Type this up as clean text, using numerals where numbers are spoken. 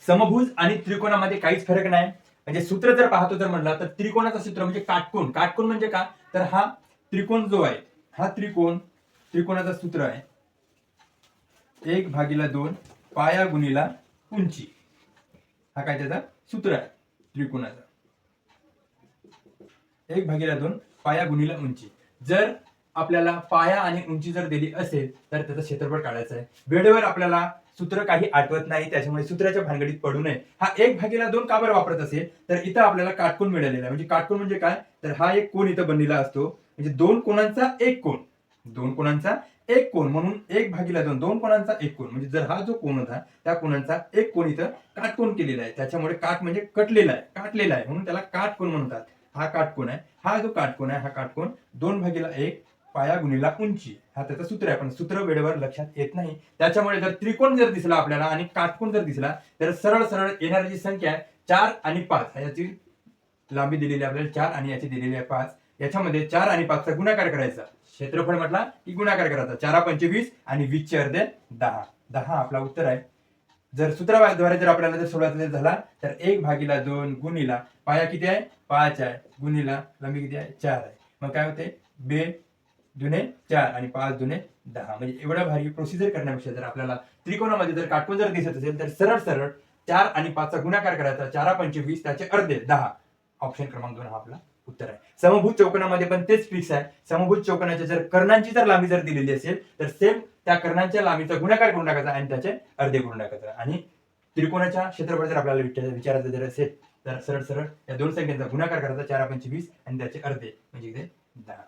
समभुज आणि त्रिकोणामध्ये काहीच फरक नाही. म्हणजे सूत्र जर पाहतो जर म्हणलं तर त्रिकोणाचं सूत्र म्हणजे काटकोन. काटकोन म्हणजे का, तर हा त्रिकोण जो आहे, हा त्रिकोणाचं सूत्र आहे 1/2 पाया गुणिला उंची. हा काय त्याचा सूत्र आहे त्रिकोणाचा, 1/2 पाया गुणिला उंची. जर आपल्याला पाया आणि उंची जर दिली असेल तर त्याचं क्षेत्रफळ काढायचं आहे. वेळेवर आपल्याला सूत्र काही आठवत नाही, त्याच्यामुळे सूत्राच्या भानगडीत पडू नये. हा 1/2 का बरं वापरत असेल तर इथं आपल्याला काटकोन मिळालेला आहे. म्हणजे काटकोन म्हणजे काय, तर हा एक कोन इथं बनलेला असतो, म्हणजे दोन कोणांचा एक कोन, दोन कोणांचा एक कोन म्हणून 1/2, दोन कोणांचा एक कोन. म्हणजे जर हा जो कोन होता त्या कोणांचा एक कोन इथं काटकोन केलेला आहे. त्याच्यामुळे काट म्हणजे कटलेला आहे, काटलेला आहे, म्हणून त्याला काटकोन म्हणतात. हा काटकोन आहे. हा जो काटकोन आहे, हा काटकोन 2/1 पाया गुणिला उंची, हा त्याचं सूत्र आहे. पण सूत्र वेळेवर लक्षात येत नाही, त्याच्यामुळे जर त्रिकोण जर दिसला आपल्याला आणि काटकोन जर दिसला तर सरळ सरळ येणारी जी संख्या आहे 4 आणि 5, याची लांबी दिलेली आपल्याला 4 आणि याची दिलेली आहे 5. याच्यामध्ये 4 आणि 5 चा गुणाकार करायचा. क्षेत्रफळ म्हटला की गुणाकार करायचा. 4 5 20 आणि 20 चे अर्धे 10. 10 आपला उत्तर आहे. जर सूत्राद्वारे जर आपल्याला जर सोडवायचा झाला तर 1/2 गुणिला पाया किती आहे 5 आहे, गुणिला लांबी किती आहे 4 आहे. मग काय होते 2 दुने 4 आणि 5 दुने 10. म्हणजे एवढा भारी प्रोसिजर करण्यापेक्षा जर आपल्याला त्रिकोणामध्ये जर काटकोन जर दिसत असेल तर सरळ सरळ 4 आणि 5 चा गुणाकार करायचा. 4 5 20 त्याचे अर्धे 10. ऑप्शन क्रमांक 2 हा आपला उत्तर आहे. समभुज चौकोनामध्ये पण तेच फिक्स आहे. समभुज चौकोनाच्या जर कर्णांची जर लांबी जर दिलेली असेल तर सेम त्या कर्णांच्या लांबीचा गुणाकार करून टाकायचा आणि त्याचे अर्धे करून टाकायचा. आणि त्रिकोणाच्या क्षेत्रफळ जर आपल्याला विचारायचं जर असेल तर सरळ सरळ या दोन संख्यांचा गुणाकार करायचा 4 5 20 आणि त्याचे अर्धे म्हणजे 10.